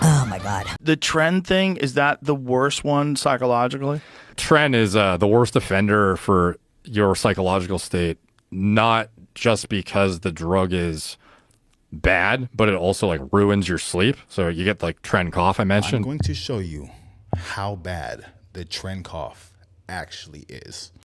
Oh my God. The Tren thing, is that the worst one psychologically? Tren is the worst offender for your psychological state, not just because the drug is bad, but it also like ruins your sleep. So you get like Tren cough I I'm mentioned. going to show you how bad the Tren cough actually is.